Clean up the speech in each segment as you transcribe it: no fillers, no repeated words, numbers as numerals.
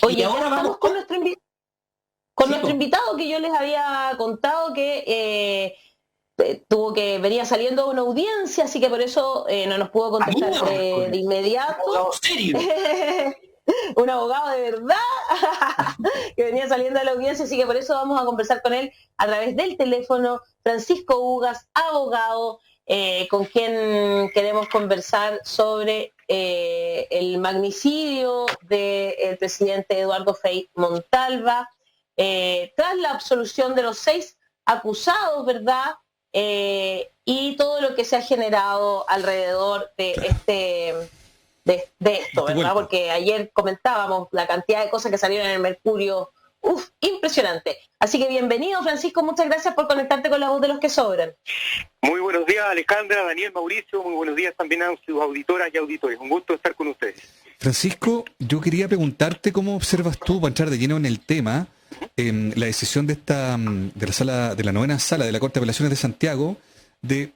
Oye, y ahora ya vamos estamos con nuestro invitado que yo les había contado que venía saliendo a una audiencia, así que por eso no nos pudo contestar de inmediato. Abogado serio. Un abogado de verdad que venía saliendo a la audiencia, así que por eso vamos a conversar con él a través del teléfono. Francisco Ugas, abogado, con quien queremos conversar sobre el magnicidio del presidente Eduardo Frei Montalva, tras la absolución de los 6 acusados, ¿verdad? Y todo lo que se ha generado alrededor de esto, ¿verdad? Porque ayer comentábamos la cantidad de cosas que salieron en el Mercurio. Impresionante. Así que bienvenido, Francisco, muchas gracias por conectarte con la voz de los que sobran. Muy buenos días, Alejandra, Daniel, Mauricio, muy buenos días también a sus auditoras y auditores. Un gusto estar con ustedes. Francisco, yo quería preguntarte cómo observas tú, para entrar de lleno en el tema, la decisión de la novena sala de la Corte de Apelaciones de Santiago de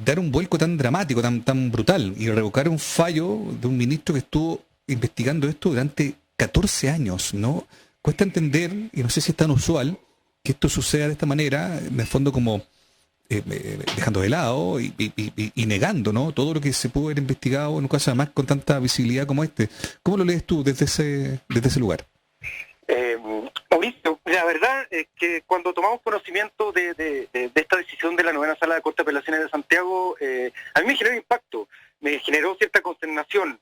dar un vuelco tan dramático, tan brutal, y revocar un fallo de un ministro que estuvo investigando esto durante 14 años, ¿no? Cuesta entender, y no sé si es tan usual, que esto suceda de esta manera, en el fondo como dejando de lado y negando, ¿no?, todo lo que se pudo haber investigado en un caso además con tanta visibilidad como este. ¿Cómo lo lees tú desde ese lugar? Mauricio, la verdad es que cuando tomamos conocimiento de esta decisión de la novena sala de Corte de Apelaciones de Santiago, a mí me generó impacto, me generó cierta consternación.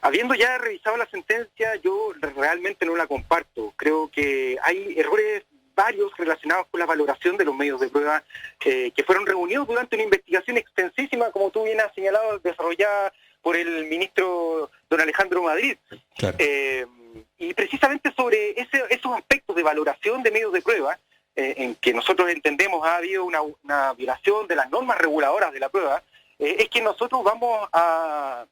Habiendo ya revisado la sentencia, yo realmente no la comparto. Creo que hay errores varios relacionados con la valoración de los medios de prueba que fueron reunidos durante una investigación extensísima, como tú bien has señalado, desarrollada por el ministro don Alejandro Madrid. Claro. Y precisamente sobre esos aspectos de valoración de medios de prueba, en que nosotros entendemos ha habido una violación de las normas reguladoras de la prueba, es que nosotros vamos a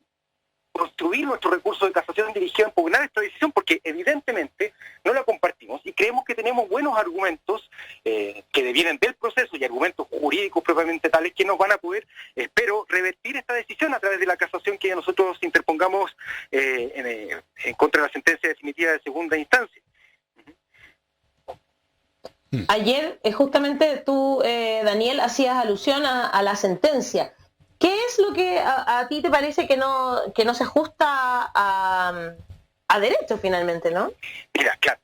construir nuestro recurso de casación dirigido a impugnar esta decisión, porque evidentemente no la compartimos y creemos que tenemos buenos argumentos que devienen del proceso y argumentos jurídicos propiamente tales que nos van a poder, espero, revertir esta decisión a través de la casación que nosotros interpongamos en contra de la sentencia definitiva de segunda instancia. Ayer, justamente tú, Daniel, hacías alusión a la sentencia. ¿Qué es lo que a ti te parece que no se ajusta a derecho finalmente, no? Mira, claro,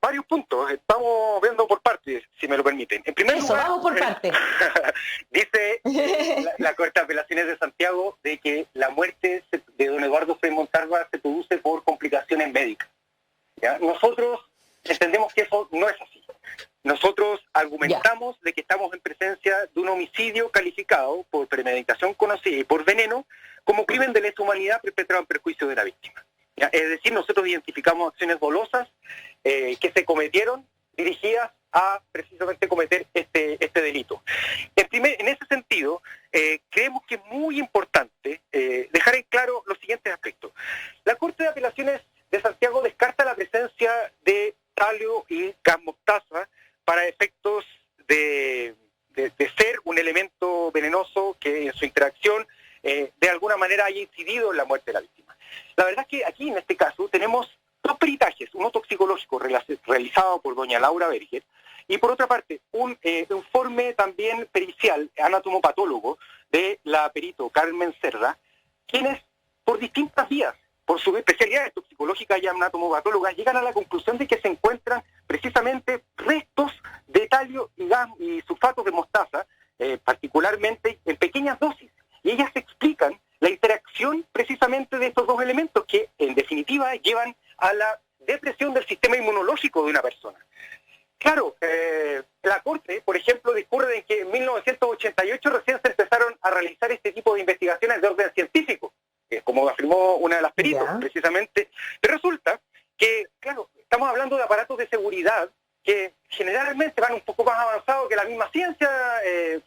varios puntos, estamos viendo por partes, si me lo permiten. En primer lugar, vamos por partes. Dice la Corte de Apelaciones de Santiago de que la muerte de don Eduardo Frei Montalva se produce por complicaciones médicas, ¿ya? Nosotros entendemos que eso no es así. Nosotros argumentamos de que estamos en presencia de un homicidio calificado por premeditación conocida y por veneno como crimen de lesa humanidad perpetrado en perjuicio de la víctima, ¿ya? Es decir, nosotros identificamos acciones dolosas que se cometieron dirigidas a precisamente cometer este delito. En ese sentido, creemos que es muy importante dejar en claro los siguientes aspectos. La Corte de Apelaciones de Santiago descarta la presencia de talio y gas mostaza para efectos de ser un elemento venenoso que en su interacción de alguna manera haya incidido en la muerte de la víctima. La verdad es que aquí en este caso tenemos dos peritajes, uno toxicológico realizado por doña Laura Berger y por otra parte un informe también pericial anatomopatólogo de la perito Carmen Cerda, quienes por distintas vías, por sus especialidades toxicológicas y anatomopatólogas, llegan a la conclusión de que se encuentran precisamente restos de talio y gas y sulfatos de mostaza, particularmente en pequeñas dosis. Y ellas explican la interacción precisamente de estos dos elementos que, en definitiva, llevan a la depresión del sistema inmunológico de una persona. Claro, la Corte, por ejemplo, discurre de que en 1988 recién se empezaron a realizar este tipo de investigaciones de orden científico, como afirmó una de las peritos, precisamente. Pero resulta que, claro, estamos hablando de aparatos de seguridad que generalmente van un poco más avanzados que la misma ciencia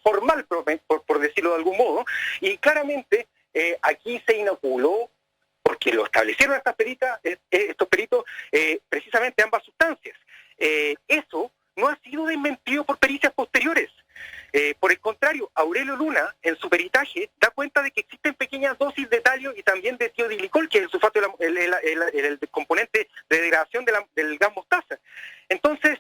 formal, por decirlo de algún modo, y claramente aquí se inoculó, porque lo establecieron estos peritos, precisamente ambas sustancias. Eso no ha sido desmentido por pericias posteriores. Por el contrario, Aurelio Luna, en su peritaje, da cuenta de que existen pequeñas dosis de talio y también de tiodiciclol, que es el sulfato, el componente de degradación del gas mostaza. Entonces,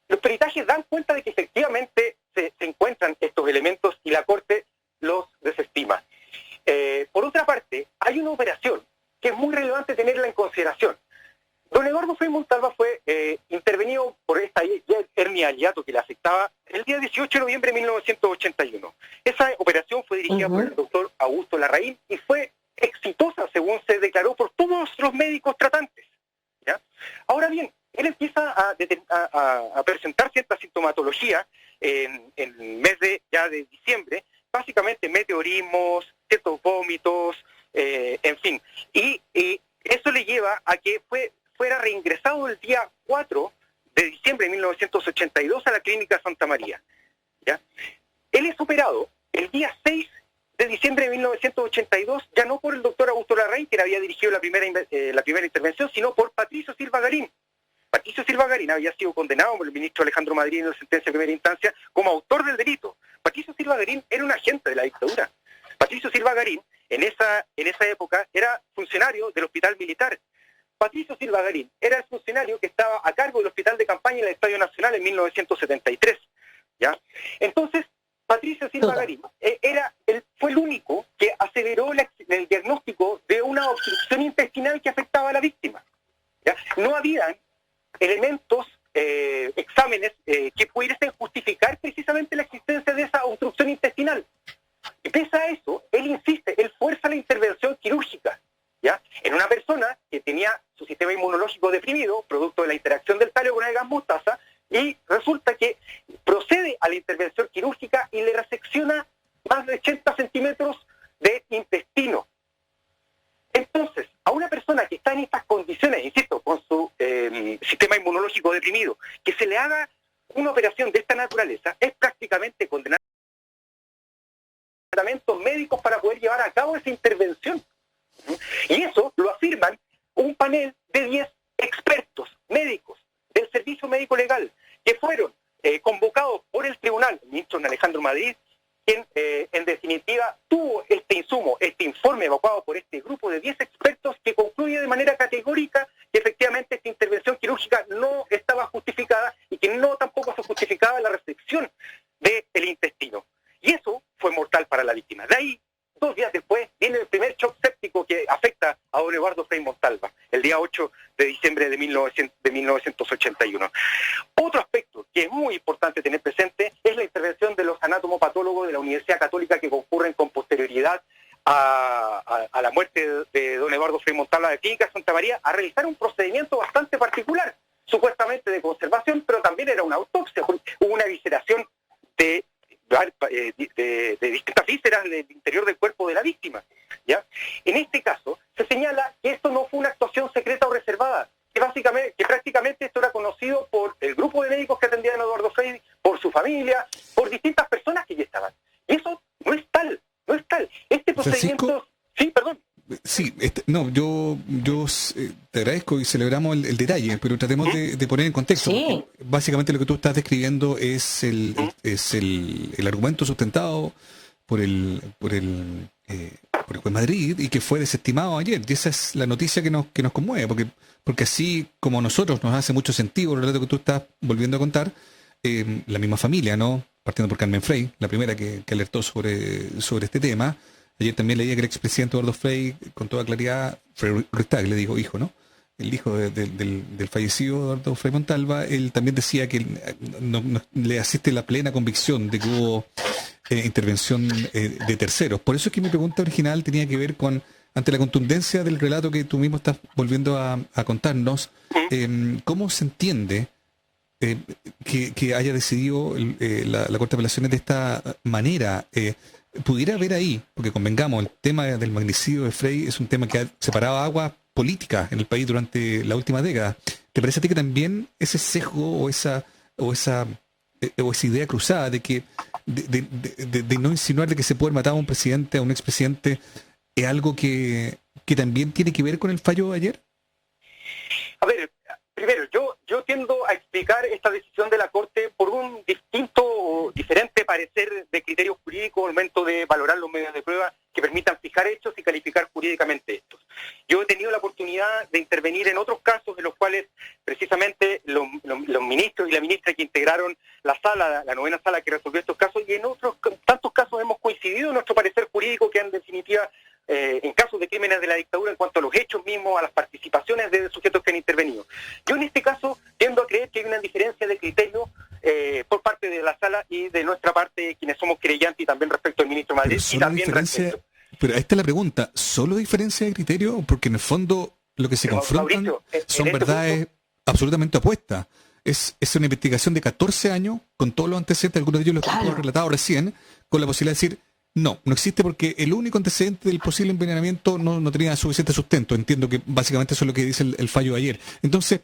los peritajes dan cuenta de que efectivamente se encuentran estos elementos y la Corte los desestima. Por otra parte, hay una operación que es muy relevante tenerla en consideración. Don Eduardo Frei Montalva fue intervenido por esta hernia al hiato que le afectaba el día 18 de noviembre de 1981. Esa operación fue dirigida por el doctor Augusto Larraín y fue exitosa, según se declaró por todos los médicos tratantes, ¿ya? Ahora bien, él empieza a presentar cierta sintomatología en el mes de diciembre, básicamente meteorismos, ciertos vómitos, en fin. Y eso le lleva a que fuera reingresado el día 4 de diciembre de 1982 a la Clínica Santa María, ¿ya? Él es operado el día 6 de diciembre de 1982, ya no por el doctor Augusto Larraín, que le había dirigido la primera intervención, sino por Patricio Silva Garín. Patricio Silva Garín había sido condenado por el ministro Alejandro Madrid en la sentencia de primera instancia como autor del delito. Patricio Silva Garín era un agente de la dictadura. Patricio Silva Garín, en esa época, era funcionario del Hospital Militar. Patricio Silva Garín era el funcionario que estaba a cargo del Hospital de Campaña en el Estadio Nacional en 1973, ¿ya? Entonces, Patricio Silva Garín fue el único que aceleró el diagnóstico de una obstrucción intestinal que afectaba a la víctima, ¿ya? No habían elementos, exámenes que pudiesen justificar precisamente la existencia de esa obstrucción intestinal. Y pese a eso, él insiste, él fuerza la intervención quirúrgica, ¿ya? En una persona que tenía su sistema inmunológico deprimido, producto de la interacción del talio con el gas mostaza, y resulta que procede a la intervención quirúrgica y le resecciona más de 80 centímetros de intestino. Entonces, a una persona que está en estas condiciones, insisto, con su sistema inmunológico deprimido, que se le haga una operación de esta naturaleza, es prácticamente condenar tratamientos médicos para poder llevar a cabo esa intervención. Y eso lo afirman un panel de 10 expertos médicos del Servicio Médico Legal, que fueron convocados por el tribunal, el ministro Alejandro Madrid, quien en definitiva tuvo este informe evacuado por este grupo de 10 expertos que concluye de manera categórica que efectivamente esta intervención quirúrgica no estaba justificada y que no tampoco se justificaba la resección del intestino. Y eso fue mortal para la víctima. De ahí, 2 días después, viene el primer shock séptico que afecta a don Eduardo Frei Montalva, el día 8 de diciembre de 1981. Otro aspecto que es muy importante tener presente es la intervención de los anatomopatólogos de la Universidad Católica que concurren con posterioridad a la muerte de don Eduardo Frei Montalva de Clínica Santa María a realizar un procedimiento bastante particular, supuestamente de conservación, pero también era una autopsia, hubo una evisceración de distintas vísceras del interior del cuerpo de la víctima, ¿ya? En este caso, se señala que esto no fue una actuación secreta o reservada, que prácticamente esto era conocido por el grupo de médicos que atendían a Eduardo Frei, por su familia, por distintas personas que ya estaban. Y eso no es tal. Este procedimiento... Francisco, sí, perdón. Sí, yo te agradezco y celebramos el detalle, pero tratemos de poner en contexto. Sí. Básicamente lo que tú estás describiendo es el argumento sustentado por el juez Madrid y que fue desestimado ayer. Y esa es la noticia que nos conmueve, porque así como a nosotros nos hace mucho sentido el relato que tú estás volviendo a contar, la misma familia, ¿no? Partiendo por Carmen Frei, la primera que alertó sobre este tema. Ayer también leía que el expresidente Eduardo Frei, con toda claridad, Frei Ruiz-Tagle, le dijo hijo, ¿no? El hijo del fallecido Eduardo Frei Montalva, él también decía que no le asiste la plena convicción de que hubo intervención de terceros. Por eso es que mi pregunta original tenía que ver con, ante la contundencia del relato que tú mismo estás volviendo a contarnos, ¿cómo se entiende que haya decidido la Corte de Apelaciones de esta manera? Pudiera haber ahí, porque convengamos, el tema del magnicidio de Frei es un tema que ha separado aguas políticas en el país durante la última década. ¿Te parece a ti que también ese sesgo o esa idea cruzada de que de no insinuar de que se puede matar a un presidente, a un expresidente, es algo que también tiene que ver con el fallo de ayer? A ver, primero, yo tiendo a explicar esta decisión de la Corte por un distinto o diferente parecer de criterios jurídicos al momento de valorar los medios de prueba que permitan fijar hechos y calificar jurídicamente estos. Yo he tenido la oportunidad de intervenir en otros casos en los cuales precisamente los ministros y la ministra que integraron la sala, la novena sala que resolvió estos casos, y en otros tantos casos hemos coincidido en nuestro parecer jurídico que en definitiva en casos de crímenes de la dictadura en cuanto a los hechos mismos, a las participaciones de sujetos que han intervenido. Yo en este caso tiendo a creer que hay una diferencia de criterio por parte de la sala y de nuestra parte, quienes somos creyentes, y también respecto al ministro Madrid. Y también pero esta es la pregunta, ¿solo diferencia de criterio? Porque en el fondo lo que se confrontan Mauricio, son verdades absolutamente opuestas. Es una investigación de 14 años, con todos los antecedentes, algunos de ellos los hemos relatado recién, con la posibilidad de decir, no existe porque el único antecedente del posible envenenamiento no tenía suficiente sustento. Entiendo que básicamente eso es lo que dice el fallo de ayer. Entonces,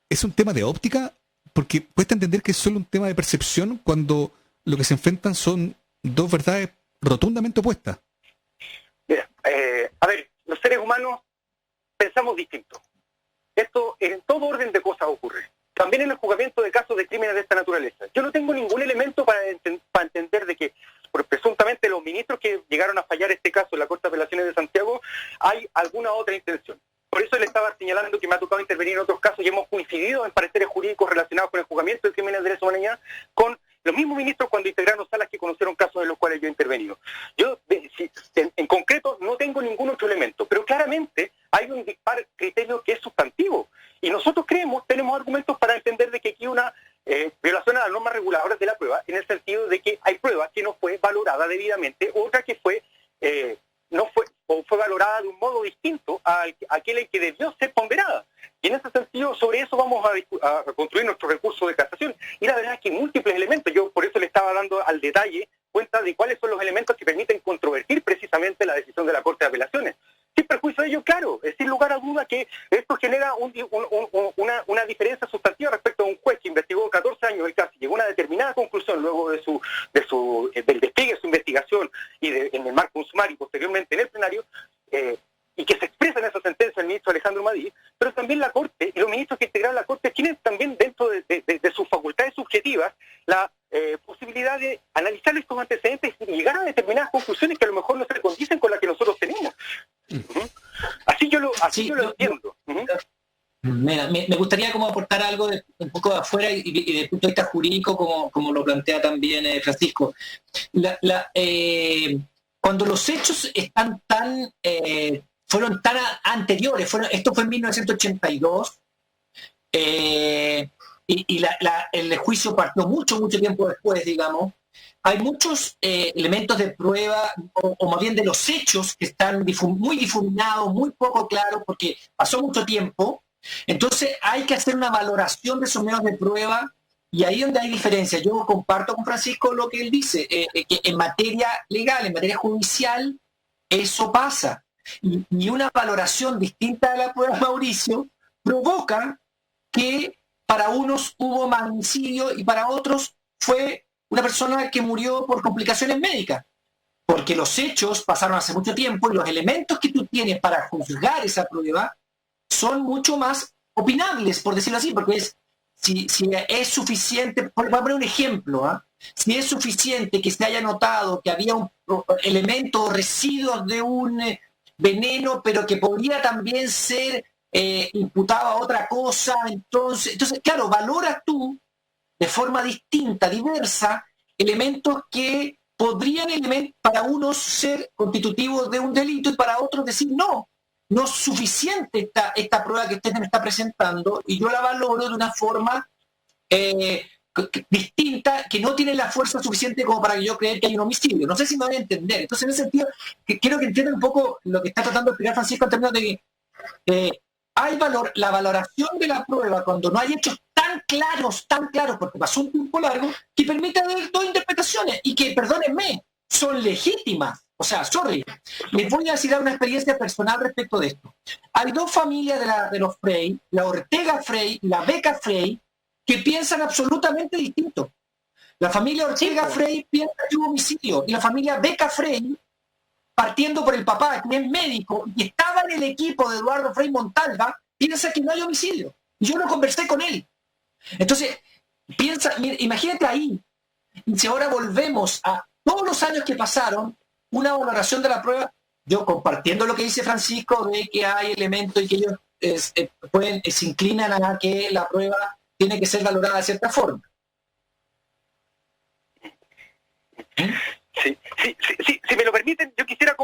¿es un tema de óptica? Porque cuesta entender que es solo un tema de percepción cuando lo que se enfrentan son dos verdades rotundamente opuestas. Mira, a ver, los seres humanos pensamos distinto. Esto en todo orden de cosas ocurre. También en el juzgamiento de casos de crímenes de esta naturaleza. Yo no tengo ningún elemento para entender de que presuntamente los ministros que llegaron a fallar este caso en la Corte de Apelaciones de Santiago hay alguna otra intención. Por eso le estaba señalando que me ha tocado intervenir en otros casos y hemos coincidido en pareceres jurídicos relacionados con el juzgamiento de crímenes de lesa humanidad con los mismos ministros cuando integraron salas que conocieron casos en los cuales yo he intervenido. Yo, en concreto, no tengo ningún otro elemento, pero claramente hay un dispar criterio que es sustantivo. Y nosotros tenemos argumentos para entender de que aquí hay una violación a las normas reguladoras de la prueba, en el sentido de que hay pruebas que no fue valorada debidamente, otra que fue valorada de un modo distinto a aquel en que debió ser ponderada. Y en ese sentido, sobre eso vamos a construir nuestro recurso de casación. Y la verdad es que hay múltiples elementos. Yo por eso le estaba dando al detalle cuenta de cuáles son los elementos que permiten controvertir precisamente la decisión de la Corte de Apelaciones. Sin perjuicio de ello, claro, es sin lugar a duda que esto genera una diferencia sustantiva respecto a un juez que investigó 14 años el caso y llegó a una determinada conclusión luego del despliegue de su investigación y en el marco sumario y posteriormente en el plenario, y que se expresa en esa sentencia el ministro Alejandro Madí, pero también la Corte y los ministros que integraron la Corte tienen también dentro de sus facultades subjetivas la posibilidad de analizar estos antecedentes y llegar a determinadas conclusiones que a lo mejor no se condicen con las que nosotros tenemos. Así yo lo entiendo. Mira, me gustaría como aportar algo un poco de afuera y desde el punto de vista jurídico, como lo plantea también Francisco. Cuando los hechos están fueron tan anteriores, esto fue en 1982, y el juicio partió mucho tiempo después, digamos. Hay muchos elementos de prueba, o más bien de los hechos, que están muy difuminados, muy poco claros, porque pasó mucho tiempo. Entonces hay que hacer una valoración de esos medios de prueba, y ahí donde hay diferencia. Yo comparto con Francisco lo que él dice, que en materia legal, en materia judicial, eso pasa. Y una valoración distinta de la prueba, Mauricio, provoca que para unos hubo magnicidio y para otros fue una persona que murió por complicaciones médicas, porque los hechos pasaron hace mucho tiempo y los elementos que tú tienes para juzgar esa prueba son mucho más opinables, por decirlo así, porque si es suficiente, voy a poner un ejemplo, si es suficiente que se haya notado que había un elemento o residuos de un veneno, pero que podría también ser imputado a otra cosa, entonces claro, valoras tú de forma distinta, diversa, elementos que podrían para unos ser constitutivos de un delito y para otros decir no es suficiente esta prueba que usted me está presentando y yo la valoro de una forma distinta, que no tiene la fuerza suficiente como para que yo creer que hay un homicidio. No sé si me voy a entender. Entonces, en ese sentido, quiero que entiendan un poco lo que está tratando de explicar Francisco en términos de que la valoración de la prueba cuando no hay hechos tan claros, porque pasó un tiempo largo, que permite haber dos interpretaciones y que, perdónenme, son legítimas. O sea, les voy a decir una experiencia personal respecto de esto. Hay dos familias de los Frey, la Ortega Frey y la Beca Frey, que piensan absolutamente distinto. La familia Ortega Frey piensa que hubo homicidio y la familia Beca Frey, partiendo por el papá, que es médico y estaba en el equipo de Eduardo Frei Montalva, piensa que no hay homicidio. Y yo no conversé con él. Entonces, imagínate ahí, si ahora volvemos a todos los años que pasaron, una valoración de la prueba, yo compartiendo lo que dice Francisco, de que hay elementos y que ellos se inclinan a que la prueba tiene que ser valorada de cierta forma. Sí, si me lo permiten, yo quisiera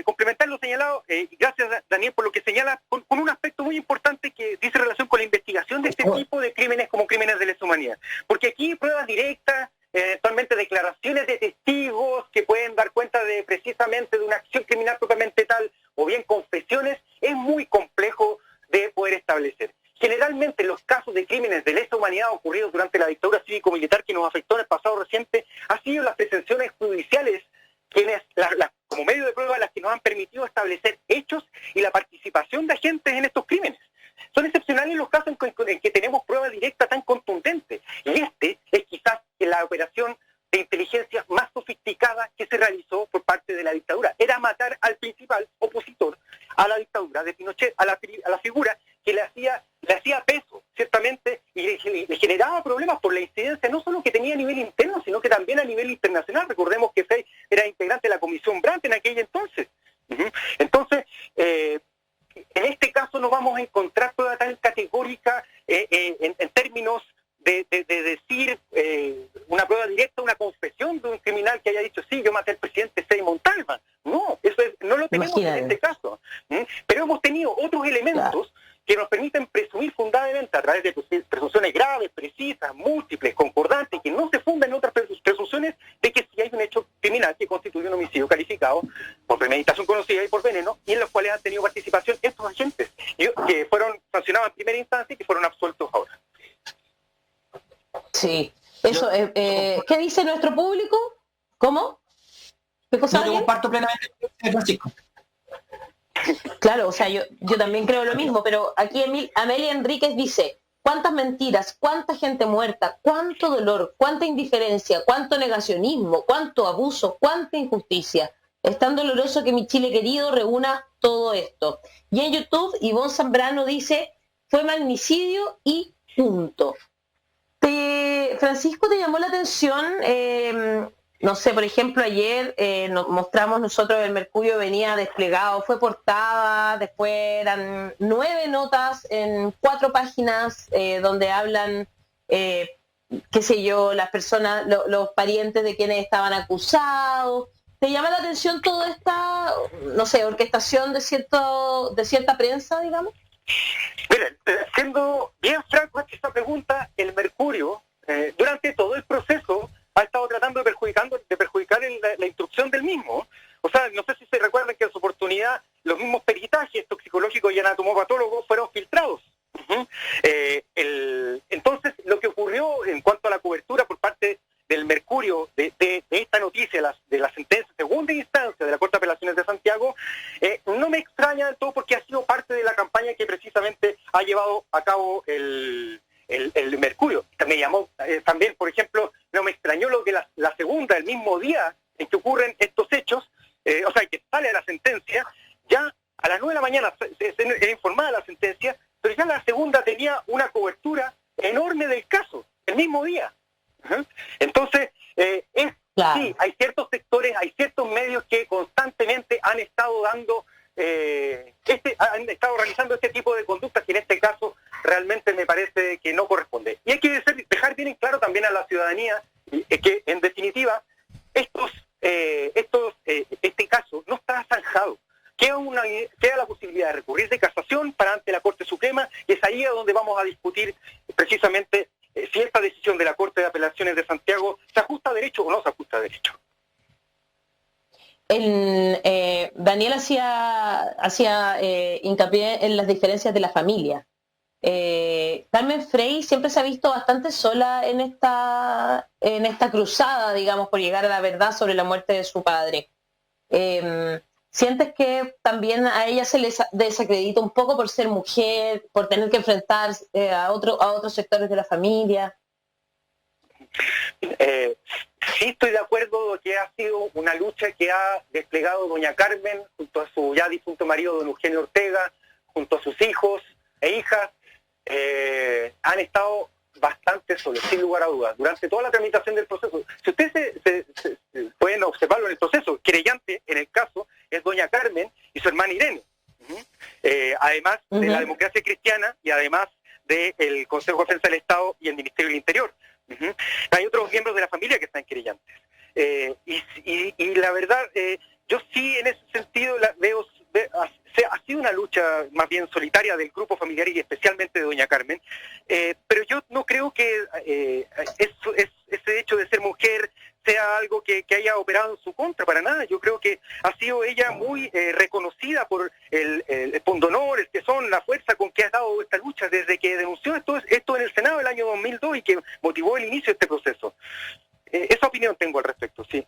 complementar lo señalado, gracias Daniel por lo que señala, con un aspecto muy importante que dice relación con la investigación de este tipo de crímenes como crímenes de lesa humanidad. Porque aquí pruebas directas, eventualmente declaraciones de testigos que pueden dar cuenta de precisamente de una acción criminal propiamente tal, o bien confesiones, es muy complejo de poder establecer. Generalmente los casos de crímenes de lesa humanidad ocurridos durante la dictadura cívico-militar que nos afectó en el pasado reciente ha sido las pretensiones judiciales quienes, como medio de prueba, las que nos han permitido establecer hechos y la participación de agentes en estos crímenes. Son excepcionales los casos en que tenemos prueba directa tan contundente. Y este es quizás la operación de inteligencia más sofisticada que se realizó por parte de la dictadura. Era matar al principal opositor a la dictadura de Pinochet, a la figura que le hacía peso, ciertamente, y le generaba problemas por la incidencia no solo que tenía a nivel interno, sino que también a nivel internacional. Recordemos que Frey era integrante de la Comisión Brandt en aquel entonces. Entonces, en este caso no vamos a encontrar prueba tan categórica en términos de decir una prueba directa, una confesión de un criminal que haya dicho, sí, yo maté al presidente Frei Montalva. No, no lo tenemos en este caso. Pero hemos tenido otros elementos que nos permiten presumir fundadamente a través de presunciones graves, precisas, múltiples, concordantes, que no se fundan en otras presunciones de que si hay un hecho criminal que constituye un homicidio calificado por premeditación conocida y por veneno, y en los cuales han tenido participación estos agentes, que fueron sancionados en primera instancia y que fueron absueltos ahora. Sí, eso, ¿qué dice nuestro público? ¿Cómo? ¿Qué cosa? Yo comparto plenamente con Francisco. Claro, o sea, yo también creo lo mismo, pero aquí Amelia Enríquez dice, cuántas mentiras, cuánta gente muerta, cuánto dolor, cuánta indiferencia, cuánto negacionismo, cuánto abuso, cuánta injusticia. Es tan doloroso que mi Chile querido reúna todo esto. Y en YouTube, Ivonne Zambrano dice, fue magnicidio y punto. Francisco, ¿te llamó la atención? No sé, por ejemplo, ayer nos mostramos nosotros el Mercurio venía desplegado, fue portada, después eran 9 notas en 4 páginas donde hablan, qué sé yo, las personas, los parientes de quienes estaban acusados. ¿Te llama la atención toda esta, no sé, orquestación de cierta prensa, digamos? Miren, siendo bien franco ante esta pregunta, el Mercurio, durante todo el proceso, ha estado tratando de perjudicar la instrucción del mismo. O sea, no sé si se recuerdan que en su oportunidad los mismos peritajes toxicológicos y anatomopatólogos fueron filtrados. Entonces, lo que ocurrió en cuanto a la cobertura por parte del Mercurio de esta noticia, de la sentencia segunda instancia de la Corte de Apelaciones de Santiago, no me extraña del todo porque ha sido parte de la campaña que precisamente ha llevado a cabo el Mercurio. Me llamó también, por ejemplo, no me extrañó lo que la segunda, el mismo día en que ocurren estos hechos, o sea, que sale la sentencia, ya a las 9 de la mañana era informada la sentencia, pero ya la segunda tenía una cobertura enorme del caso, el mismo día. Entonces, claro. Sí, hay ciertos sectores, hay ciertos medios que constantemente han estado dando, han estado realizando este tipo de conductas que en este caso realmente me parece que no corresponde. Y hay que dejar bien en claro también a la ciudadanía que, en definitiva, este caso no está zanjado. Queda la posibilidad de recurrir de casación para ante la Corte Suprema, y es ahí a donde vamos a discutir precisamente si esta decisión de la Corte de Apelaciones de Santiago se ajusta a derecho o no se ajusta a derecho. Daniel hacía hincapié en las diferencias de la familia. Carmen Frey siempre se ha visto bastante sola en esta cruzada, digamos, por llegar a la verdad sobre la muerte de su padre. ¿Sientes que también a ella se les desacredita un poco por ser mujer, por tener que enfrentar a otros sectores de la familia? Sí, estoy de acuerdo que ha sido una lucha que ha desplegado doña Carmen junto a su ya difunto marido don Eugenio Ortega, junto a sus hijos e hijas, han estado bastante solos, sin lugar a dudas, durante toda la tramitación del proceso. Si ustedes pueden observarlo en el proceso, querellante en el caso es doña Carmen y su hermana Irene. Además de la Democracia Cristiana y además del Consejo de Defensa del Estado y el Ministerio del Interior. Hay otros miembros de la familia que están querellantes. Y la verdad, yo sí en ese sentido veo, ha sido una lucha más bien solitaria del grupo familiar y especialmente de doña Carmen, pero yo no creo que ese hecho de ser mujer sea algo que haya operado en su contra, para nada. Yo creo que ha sido ella muy reconocida por el pundonor, el tesón, la fuerza con que ha dado esta lucha desde que denunció esto en el Senado el año 2002 y que motivó el inicio de este proceso. Esa opinión tengo al respecto, sí.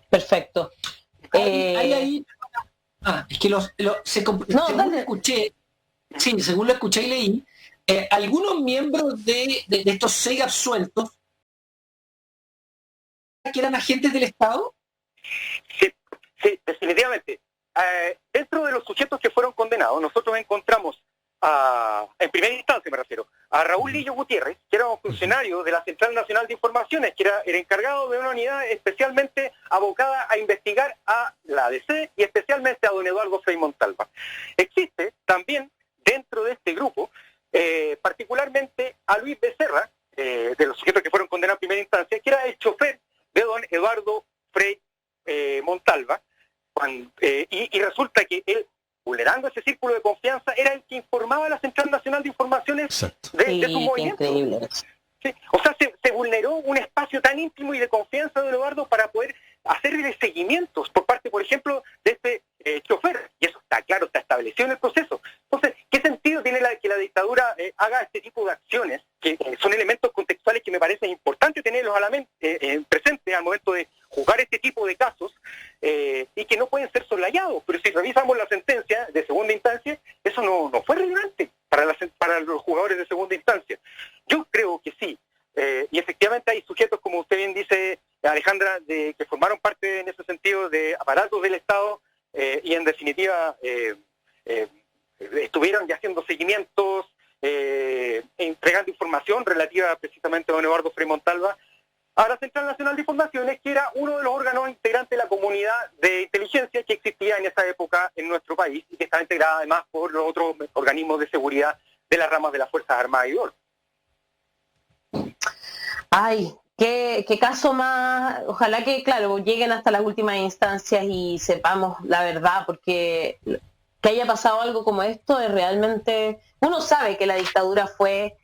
Perfecto. Es que según lo escuché, sí, según lo escuché y leí, algunos miembros de estos 6 absueltos que eran agentes del Estado. Sí, definitivamente. Dentro de los sujetos que fueron condenados, nosotros encontramos en primera instancia me refiero, a Raúl Lillo Gutiérrez, que era un funcionario de la Central Nacional de Informaciones, que era el encargado de una unidad especialmente abocada a investigar a la ADC y especialmente a don Eduardo Frei Montalva. Existe también dentro de este grupo, particularmente a Luis Becerra, de los sujetos que fueron condenados en primera instancia, que era el chofer de don Eduardo Frei Montalva, y resulta que él, vulnerando ese círculo de confianza, era el que informaba a la Central Nacional de Informaciones de su movimiento. Increíble. Sí. O sea, se vulneró un espacio tan íntimo y de confianza de Eduardo para poder hacerle seguimientos por parte, por ejemplo, de este chofer. Y eso está claro, está establecido en el proceso. Entonces, ¿qué sentido tiene que la dictadura haga este tipo de acciones, que son elementos contextuales que me parece importante tenerlos presentes al momento de juzgar este tipo de casos, y que no pueden ser soslayados? Pero si revisamos la sentencia de segunda instancia, eso no fue relevante para los jugadores de segunda instancia. Yo creo que sí, y efectivamente hay sujetos, como usted bien dice, Alejandra, que formaron parte en ese sentido de aparatos del Estado, y en definitiva estuvieron ya haciendo seguimientos, entregando información relativa precisamente a don Eduardo Frei Montalva a la Central Nacional de Informaciones, que era uno de los órganos integrantes de la comunidad de inteligencia que existía en esa época en nuestro país y que estaba integrada además por los otros organismos de seguridad de las ramas de las Fuerzas Armadas y DOR. Ay, qué caso más. Ojalá que, claro, lleguen hasta las últimas instancias y sepamos la verdad, porque que haya pasado algo como esto es realmente... Uno sabe que la dictadura fue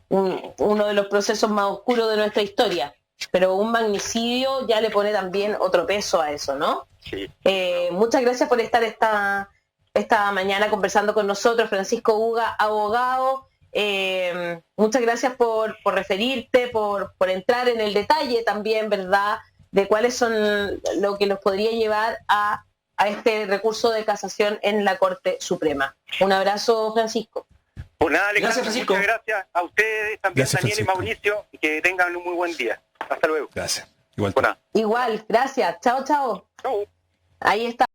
uno de los procesos más oscuros de nuestra historia, pero un magnicidio ya le pone también otro peso a eso, ¿no? Sí. Muchas gracias por estar esta mañana conversando con nosotros, Francisco Ugas, abogado. Muchas gracias por referirte, por entrar en el detalle también, ¿verdad?, de cuáles son lo que nos podría llevar a este recurso de casación en la Corte Suprema. Un abrazo, Francisco. Pues nada, Alejandra, gracias, Francisco. muchas gracias a ustedes, también Gracias, Daniel Francisco. y Mauricio, y que tengan un muy buen día. Hasta luego. Gracias. Igual. Bueno, Igual, gracias. Chao, chao. chau. Ahí está.